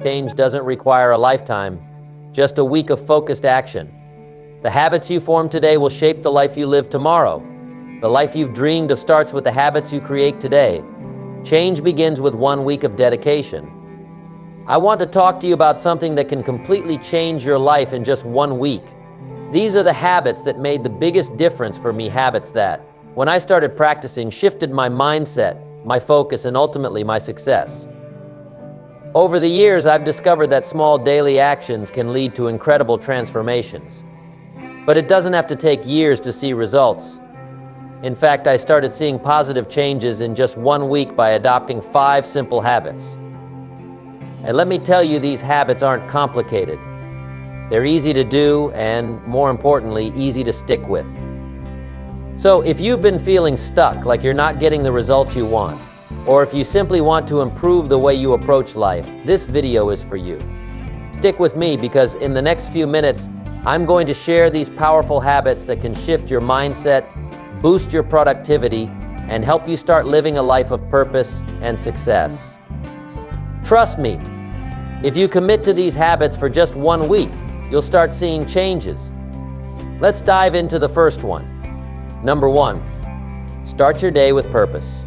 Change doesn't require a lifetime, just a week of focused action. The habits you form today will shape the life you live tomorrow. The life you've dreamed of starts with the habits you create today. Change begins with 1 week of dedication. I want to talk to you about something that can completely change your life in just 1 week. These are the habits that made the biggest difference for me, habits that, when I started practicing, shifted my mindset, my focus, and ultimately my success. Over the years, I've discovered that small daily actions can lead to incredible transformations. But it doesn't have to take years to see results. In fact, I started seeing positive changes in just 1 week by adopting 5 simple habits. And let me tell you, these habits aren't complicated. They're easy to do and, more importantly, easy to stick with. So if you've been feeling stuck, like you're not getting the results you want, or if you simply want to improve the way you approach life, this video is for you. Stick with me because in the next few minutes, I'm going to share these powerful habits that can shift your mindset, boost your productivity, and help you start living a life of purpose and success. Trust me, if you commit to these habits for just 1 week, you'll start seeing changes. Let's dive into the first one. Number 1, start your day with purpose.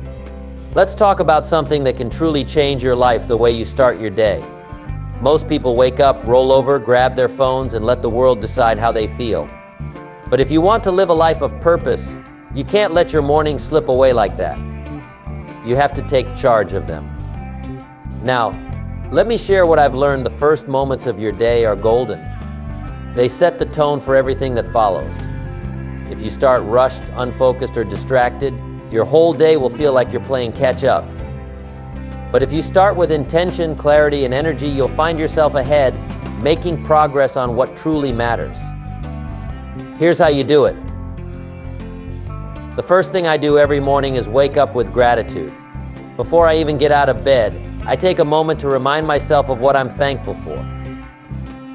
Let's talk about something that can truly change your life the way you start your day. Most people wake up, roll over, grab their phones, and let the world decide how they feel. But if you want to live a life of purpose, you can't let your mornings slip away like that. You have to take charge of them. Now, let me share what I've learned. The first moments of your day are golden. They set the tone for everything that follows. If you start rushed, unfocused, or distracted, your whole day will feel like you're playing catch up. But if you start with intention, clarity, and energy, you'll find yourself ahead, making progress on what truly matters. Here's how you do it. The first thing I do every morning is wake up with gratitude. Before I even get out of bed, I take a moment to remind myself of what I'm thankful for.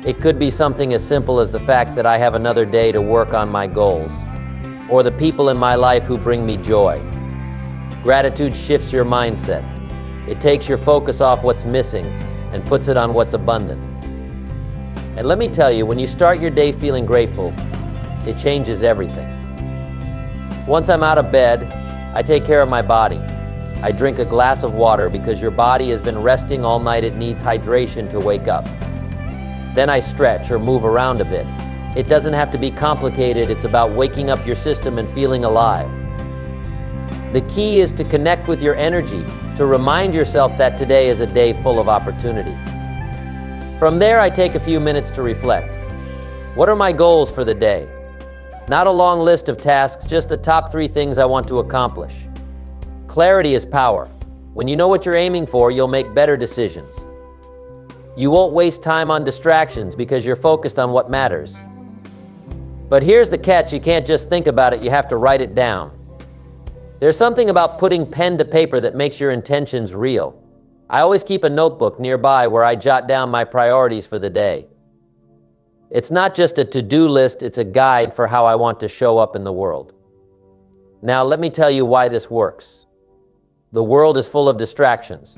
It could be something as simple as the fact that I have another day to work on my goals, or the people in my life who bring me joy. Gratitude shifts your mindset. It takes your focus off what's missing and puts it on what's abundant. And let me tell you, when you start your day feeling grateful, it changes everything. Once I'm out of bed, I take care of my body. I drink a glass of water because your body has been resting all night. It needs hydration to wake up. Then I stretch or move around a bit. It doesn't have to be complicated. It's about waking up your system and feeling alive. The key is to connect with your energy, to remind yourself that today is a day full of opportunity. From there, I take a few minutes to reflect. What are my goals for the day? Not a long list of tasks, just the top 3 things I want to accomplish. Clarity is power. When you know what you're aiming for, you'll make better decisions. You won't waste time on distractions because you're focused on what matters. But here's the catch, you can't just think about it, you have to write it down. There's something about putting pen to paper that makes your intentions real. I always keep a notebook nearby where I jot down my priorities for the day. It's not just a to-do list, it's a guide for how I want to show up in the world. Now, let me tell you why this works. The world is full of distractions.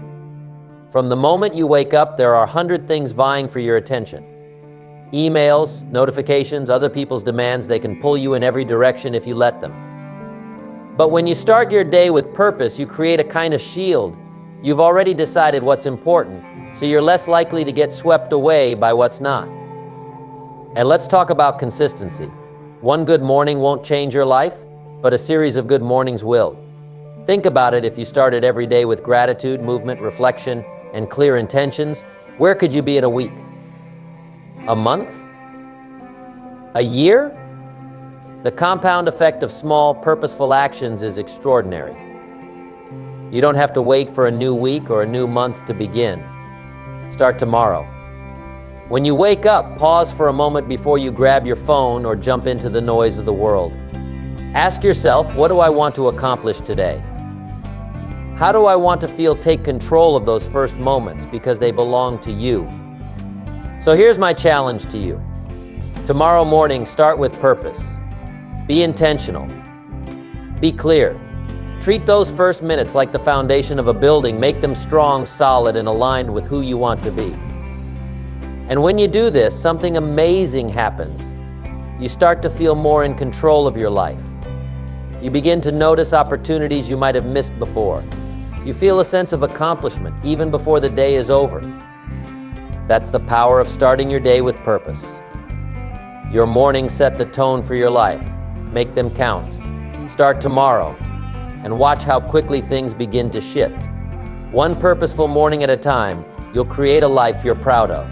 From the moment you wake up, there are 100 things vying for your attention. Emails, notifications, other people's demands, they can pull you in every direction if you let them. But when you start your day with purpose, you create a kind of shield. You've already decided what's important, so you're less likely to get swept away by what's not. And let's talk about consistency. One good morning won't change your life, but a series of good mornings will. Think about it. If you started every day with gratitude, movement, reflection, and clear intentions, where could you be in a week? A month? A year? The compound effect of small, purposeful actions is extraordinary. You don't have to wait for a new week or a new month to begin. Start tomorrow. When you wake up, pause for a moment before you grab your phone or jump into the noise of the world. Ask yourself, what do I want to accomplish today? How do I want to feel? Take control of those first moments because they belong to you. So here's my challenge to you. Tomorrow morning, start with purpose. Be intentional. Be clear. Treat those first minutes like the foundation of a building. Make them strong, solid, and aligned with who you want to be. And when you do this, something amazing happens. You start to feel more in control of your life. You begin to notice opportunities you might have missed before. You feel a sense of accomplishment even before the day is over. That's the power of starting your day with purpose. Your mornings set the tone for your life. Make them count. Start tomorrow and watch how quickly things begin to shift. One purposeful morning at a time, you'll create a life you're proud of.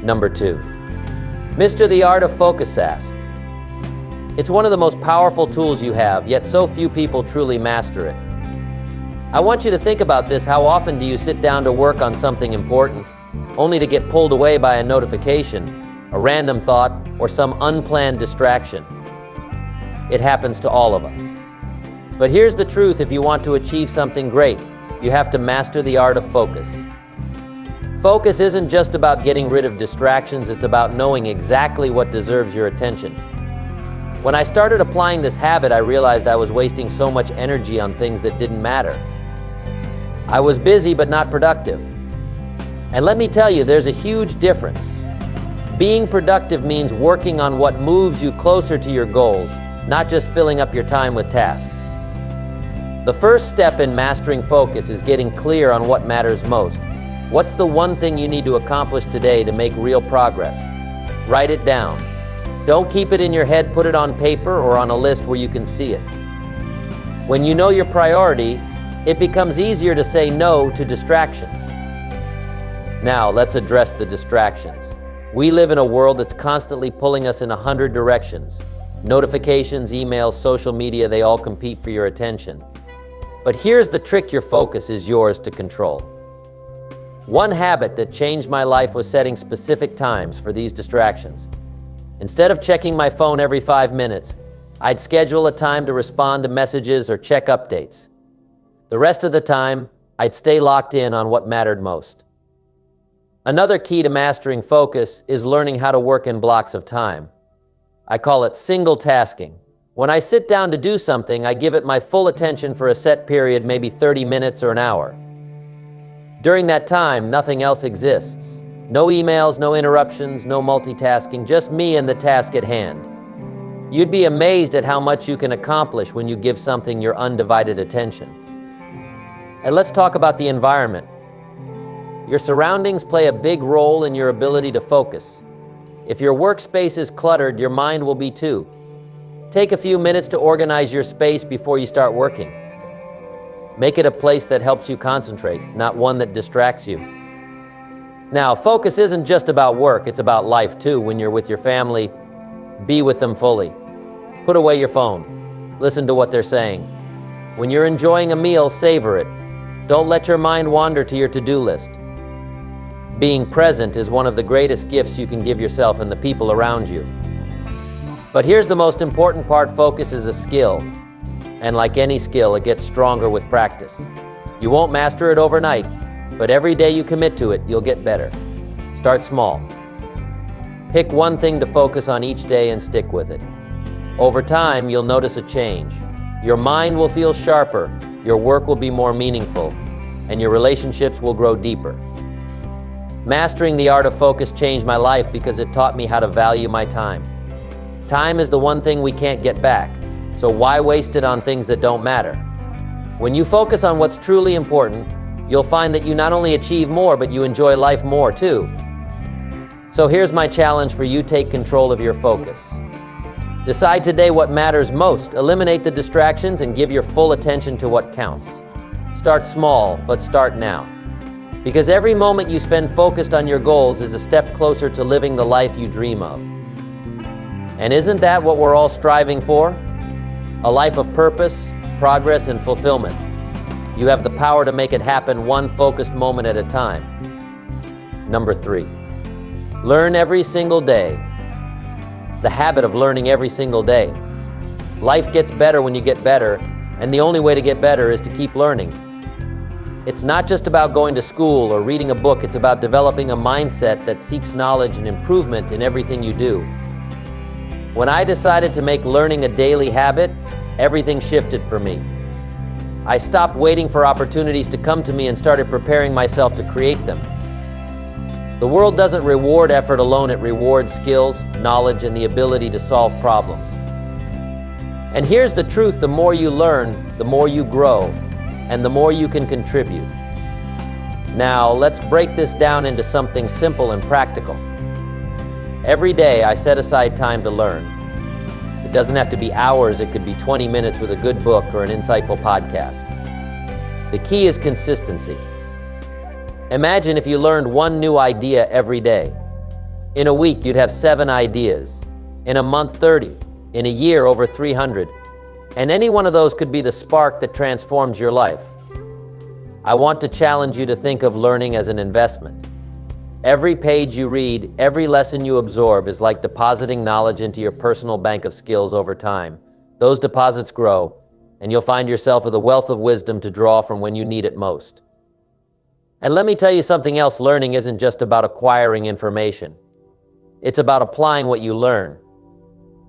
Number 2, Mr. The Art of Focus asked. It's one of the most powerful tools you have, yet so few people truly master it. I want you to think about this. How often do you sit down to work on something important, only to get pulled away by a notification, a random thought, or some unplanned distraction? It happens to all of us. But here's the truth: if you want to achieve something great, you have to master the art of focus. Focus isn't just about getting rid of distractions, it's about knowing exactly what deserves your attention. When I started applying this habit, I realized I was wasting so much energy on things that didn't matter. I was busy but not productive. And let me tell you, there's a huge difference. Being productive means working on what moves you closer to your goals, not just filling up your time with tasks. The first step in mastering focus is getting clear on what matters most. What's the one thing you need to accomplish today to make real progress? Write it down. Don't keep it in your head, put it on paper or on a list where you can see it. When you know your priority, it becomes easier to say no to distractions. Now, let's address the distractions. We live in a world that's constantly pulling us in 100 directions. Notifications, emails, social media, they all compete for your attention. But here's the trick: your focus is yours to control. One habit that changed my life was setting specific times for these distractions. Instead of checking my phone every 5 minutes, I'd schedule a time to respond to messages or check updates. The rest of the time, I'd stay locked in on what mattered most. Another key to mastering focus is learning how to work in blocks of time. I call it single tasking. When I sit down to do something, I give it my full attention for a set period, maybe 30 minutes or an hour. During that time, nothing else exists. No emails, no interruptions, no multitasking, just me and the task at hand. You'd be amazed at how much you can accomplish when you give something your undivided attention. And let's talk about the environment. Your surroundings play a big role in your ability to focus. If your workspace is cluttered, your mind will be too. Take a few minutes to organize your space before you start working. Make it a place that helps you concentrate, not one that distracts you. Now, focus isn't just about work, it's about life too. When you're with your family, be with them fully. Put away your phone. Listen to what they're saying. When you're enjoying a meal, savor it. Don't let your mind wander to your to-do list. Being present is one of the greatest gifts you can give yourself and the people around you. But here's the most important part: focus is a skill. And like any skill, it gets stronger with practice. You won't master it overnight, but every day you commit to it, you'll get better. Start small. Pick one thing to focus on each day and stick with it. Over time, you'll notice a change. Your mind will feel sharper, your work will be more meaningful, and your relationships will grow deeper. Mastering the art of focus changed my life because it taught me how to value my time. Time is the one thing we can't get back, so why waste it on things that don't matter? When you focus on what's truly important, you'll find that you not only achieve more, but you enjoy life more too. So here's my challenge for you: take control of your focus. Decide today what matters most. Eliminate the distractions and give your full attention to what counts. Start small, but start now. Because every moment you spend focused on your goals is a step closer to living the life you dream of. And isn't that what we're all striving for? A life of purpose, progress, and fulfillment. You have the power to make it happen one focused moment at a time. Number 3, learn every single day. The habit of learning every single day. Life gets better when you get better, and the only way to get better is to keep learning. It's not just about going to school or reading a book, it's about developing a mindset that seeks knowledge and improvement in everything you do. When I decided to make learning a daily habit, everything shifted for me. I stopped waiting for opportunities to come to me and started preparing myself to create them. The world doesn't reward effort alone, it rewards skills, knowledge, and the ability to solve problems. And here's the truth: the more you learn, the more you grow, and the more you can contribute. Now, let's break this down into something simple and practical. Every day, I set aside time to learn. It doesn't have to be hours, it could be 20 minutes with a good book or an insightful podcast. The key is consistency. Imagine if you learned one new idea every day. In a week, you'd have 7 ideas. In a month, 30. In a year, over 300. And any one of those could be the spark that transforms your life. I want to challenge you to think of learning as an investment. Every page you read, every lesson you absorb is like depositing knowledge into your personal bank of skills over time. Those deposits grow, and you'll find yourself with a wealth of wisdom to draw from when you need it most. And let me tell you something else: learning isn't just about acquiring information. It's about applying what you learn.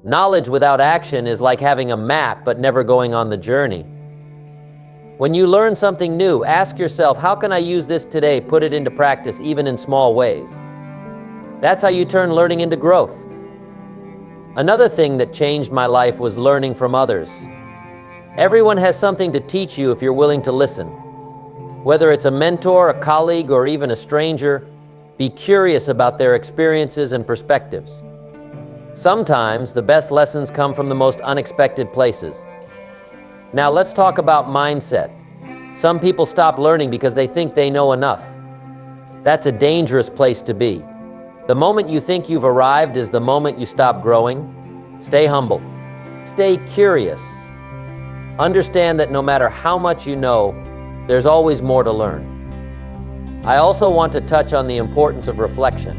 Knowledge without action is like having a map but never going on the journey. When you learn something new, ask yourself, how can I use this today? Put it into practice, even in small ways. That's how you turn learning into growth. Another thing that changed my life was learning from others. Everyone has something to teach you if you're willing to listen. Whether it's a mentor, a colleague, or even a stranger, be curious about their experiences and perspectives. Sometimes the best lessons come from the most unexpected places. Now let's talk about mindset. Some people stop learning because they think they know enough. That's a dangerous place to be. The moment you think you've arrived is the moment you stop growing. Stay humble. Stay curious. Understand that no matter how much you know, there's always more to learn. I also want to touch on the importance of reflection.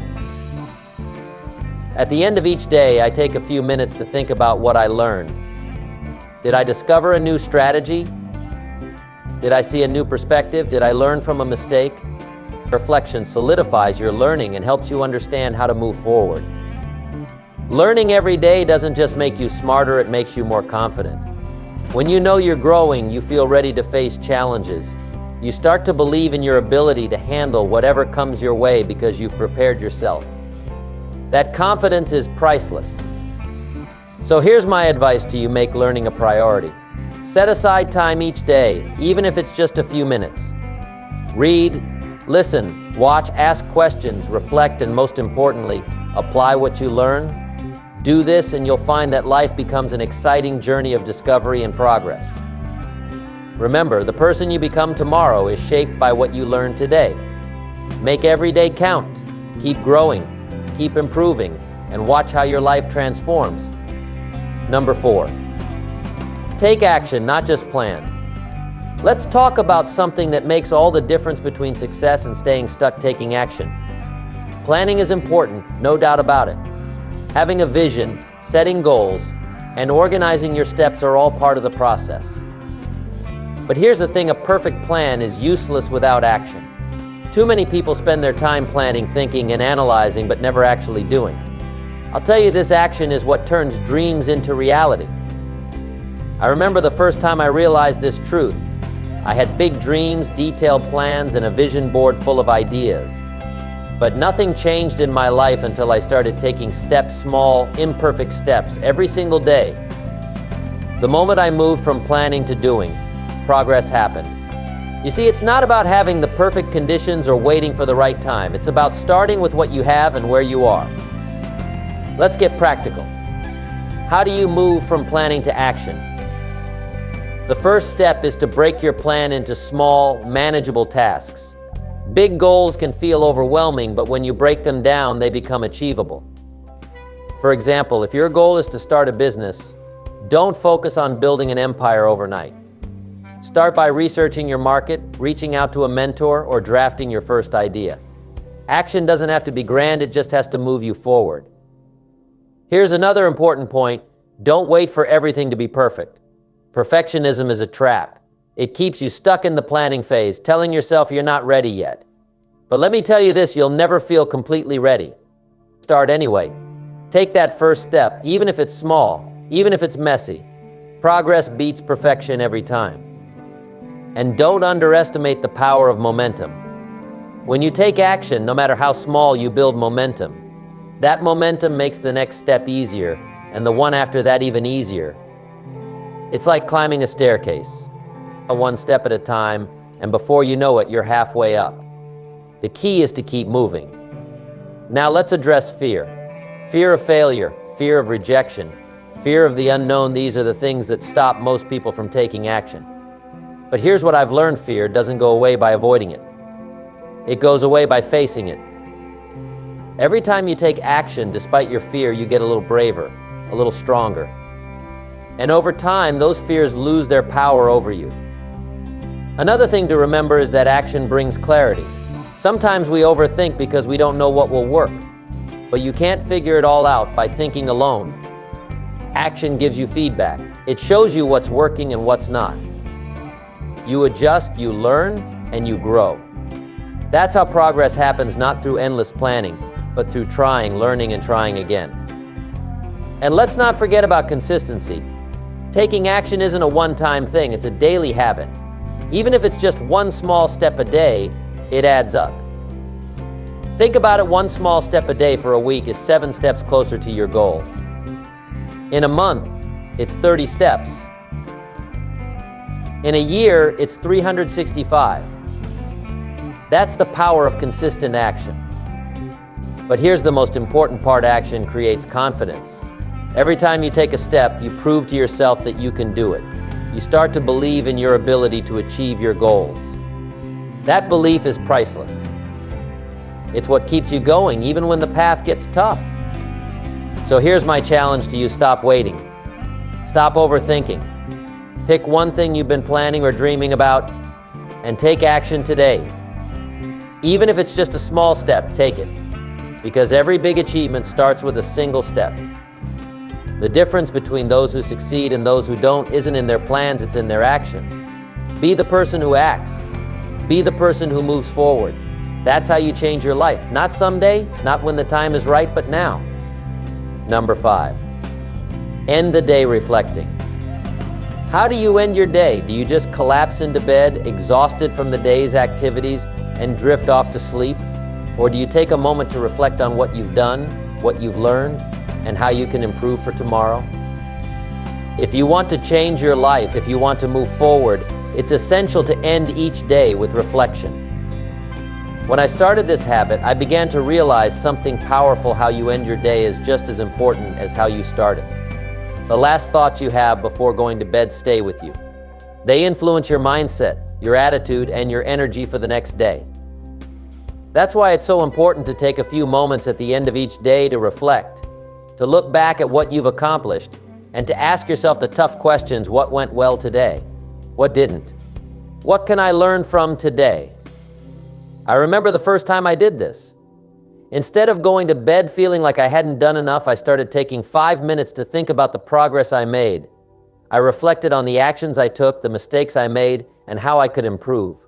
At the end of each day, I take a few minutes to think about what I learned. Did I discover a new strategy? Did I see a new perspective? Did I learn from a mistake? Reflection solidifies your learning and helps you understand how to move forward. Learning every day doesn't just make you smarter, it makes you more confident. When you know you're growing, you feel ready to face challenges. You start to believe in your ability to handle whatever comes your way because you've prepared yourself. That confidence is priceless. So here's my advice to you: make learning a priority. Set aside time each day, even if it's just a few minutes. Read, listen, watch, ask questions, reflect, and most importantly, apply what you learn. Do this and you'll find that life becomes an exciting journey of discovery and progress. Remember, the person you become tomorrow is shaped by what you learn today. Make every day count. Keep growing, keep improving, and watch how your life transforms. Number 4, take action, not just plan. Let's talk about something that makes all the difference between success and staying stuck: taking action. Planning is important, no doubt about it. Having a vision, setting goals, and organizing your steps are all part of the process. But here's the thing: a perfect plan is useless without action. Too many people spend their time planning, thinking, and analyzing, but never actually doing. I'll tell you, this action is what turns dreams into reality. I remember the first time I realized this truth. I had big dreams, detailed plans, and a vision board full of ideas. But nothing changed in my life until I started taking small, imperfect steps every single day. The moment I moved from planning to doing, progress happened. You see, it's not about having the perfect conditions or waiting for the right time. It's about starting with what you have and where you are. Let's get practical. How do you move from planning to action? The first step is to break your plan into small, manageable tasks. Big goals can feel overwhelming, but when you break them down, they become achievable. For example, if your goal is to start a business, don't focus on building an empire overnight. Start by researching your market, reaching out to a mentor, or drafting your first idea. Action doesn't have to be grand, it just has to move you forward. Here's another important point: don't wait for everything to be perfect. Perfectionism is a trap. It keeps you stuck in the planning phase, telling yourself you're not ready yet. But let me tell you this, you'll never feel completely ready. Start anyway. Take that first step, even if it's small, even if it's messy. Progress beats perfection every time. And don't underestimate the power of momentum. When you take action, no matter how small, you build momentum. That momentum makes the next step easier, and the one after that even easier. It's like climbing a staircase, one step at a time, and before you know it, you're halfway up. The key is to keep moving. Now let's address fear. Fear of failure, fear of rejection, fear of the unknown. These are the things that stop most people from taking action. But here's what I've learned: fear doesn't go away by avoiding it. It goes away by facing it. Every time you take action despite your fear, you get a little braver, a little stronger. And over time, those fears lose their power over you. Another thing to remember is that action brings clarity. Sometimes we overthink because we don't know what will work, but you can't figure it all out by thinking alone. Action gives you feedback. It shows you what's working and what's not. You adjust, you learn, and you grow. That's how progress happens, not through endless planning, but through trying, learning, and trying again. And let's not forget about consistency. Taking action isn't a one-time thing, it's a daily habit. Even if it's just one small step a day, it adds up. Think about it: one small step a day for a week is 7 steps closer to your goal. In a month, it's 30 steps. In a year, it's 365. That's the power of consistent action. But here's the most important part: action creates confidence. Every time you take a step, you prove to yourself that you can do it. You start to believe in your ability to achieve your goals. That belief is priceless. It's what keeps you going, even when the path gets tough. So here's my challenge to you: stop waiting. Stop overthinking. Pick one thing you've been planning or dreaming about and take action today. Even if it's just a small step, take it. Because every big achievement starts with a single step. The difference between those who succeed and those who don't isn't in their plans, it's in their actions. Be the person who acts. Be the person who moves forward. That's how you change your life. Not someday, not when the time is right, but now. Number 5, end the day reflecting. How do you end your day? Do you just collapse into bed, exhausted from the day's activities, and drift off to sleep? Or do you take a moment to reflect on what you've done, what you've learned, and how you can improve for tomorrow? If you want to change your life, if you want to move forward, it's essential to end each day with reflection. When I started this habit, I began to realize something powerful: how you end your day is just as important as how you start it. The last thoughts you have before going to bed stay with you. They influence your mindset, your attitude, and your energy for the next day. That's why it's so important to take a few moments at the end of each day to reflect, to look back at what you've accomplished, and to ask yourself the tough questions: what went well today? What didn't? What can I learn from today? I remember the first time I did this. Instead of going to bed feeling like I hadn't done enough, I started taking 5 minutes to think about the progress I made. I reflected on the actions I took, the mistakes I made, and how I could improve.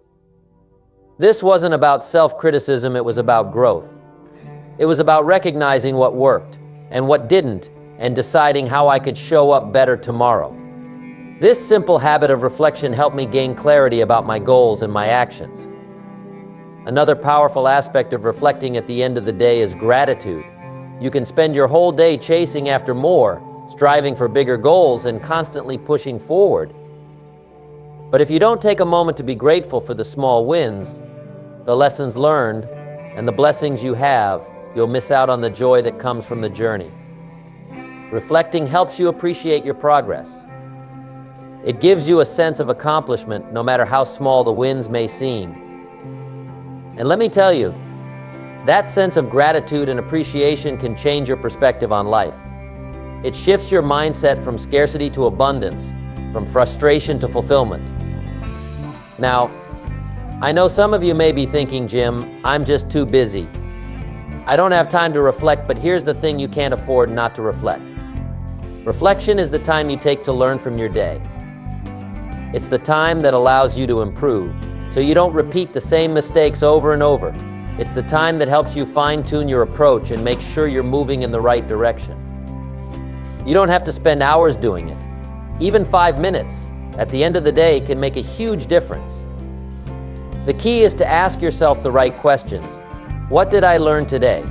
This wasn't about self-criticism, it was about growth. It was about recognizing what worked and what didn't, and deciding how I could show up better tomorrow. This simple habit of reflection helped me gain clarity about my goals and my actions. Another powerful aspect of reflecting at the end of the day is gratitude. You can spend your whole day chasing after more, striving for bigger goals, and constantly pushing forward. But if you don't take a moment to be grateful for the small wins, the lessons learned, and the blessings you have, you'll miss out on the joy that comes from the journey. Reflecting helps you appreciate your progress. It gives you a sense of accomplishment, no matter how small the wins may seem. And let me tell you, that sense of gratitude and appreciation can change your perspective on life. It shifts your mindset from scarcity to abundance, from frustration to fulfillment. Now, I know some of you may be thinking, Jim, I'm just too busy. I don't have time to reflect, but here's the thing you can't afford not to reflect. Reflection is the time you take to learn from your day. It's the time that allows you to improve, so you don't repeat the same mistakes over and over. It's the time that helps you fine-tune your approach and make sure you're moving in the right direction. You don't have to spend hours doing it. Even 5 minutes at the end of the day can make a huge difference. The key is to ask yourself the right questions. What did I learn today?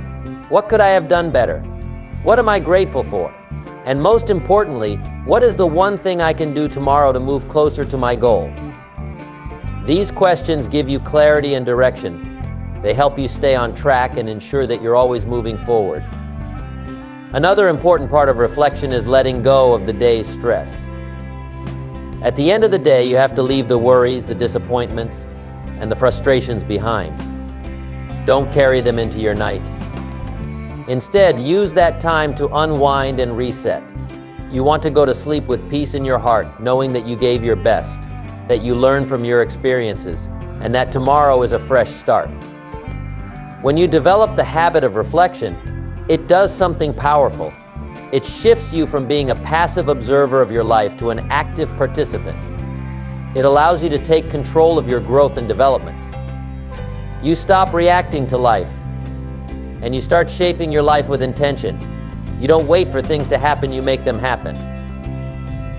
What could I have done better? What am I grateful for? And most importantly, what is the one thing I can do tomorrow to move closer to my goal? These questions give you clarity and direction. They help you stay on track and ensure that you're always moving forward. Another important part of reflection is letting go of the day's stress. At the end of the day, you have to leave the worries, the disappointments, and the frustrations behind. Don't carry them into your night. Instead, use that time to unwind and reset. You want to go to sleep with peace in your heart, knowing that you gave your best, that you learned from your experiences, and that tomorrow is a fresh start. When you develop the habit of reflection, it does something powerful. It shifts you from being a passive observer of your life to an active participant. It allows you to take control of your growth and development. You stop reacting to life, and you start shaping your life with intention. You don't wait for things to happen, you make them happen.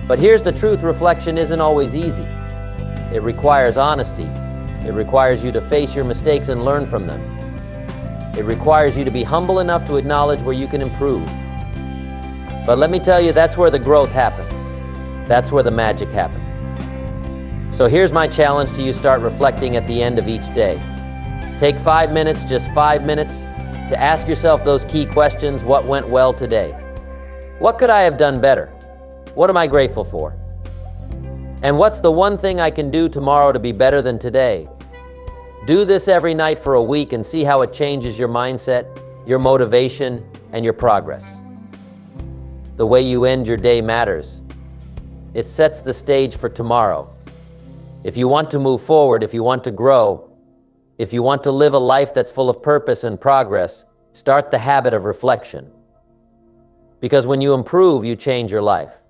But here's the truth, reflection isn't always easy. It requires honesty. It requires you to face your mistakes and learn from them. It requires you to be humble enough to acknowledge where you can improve. But let me tell you, that's where the growth happens. That's where the magic happens. So here's my challenge to you: start reflecting at the end of each day. Take 5 minutes, just 5 minutes, to ask yourself those key questions. What went well today? What could I have done better? What am I grateful for? And what's the one thing I can do tomorrow to be better than today? Do this every night for a week and see how it changes your mindset, your motivation, and your progress. The way you end your day matters. It sets the stage for tomorrow. If you want to move forward, if you want to grow, if you want to live a life that's full of purpose and progress, start the habit of reflection. Because when you improve, you change your life.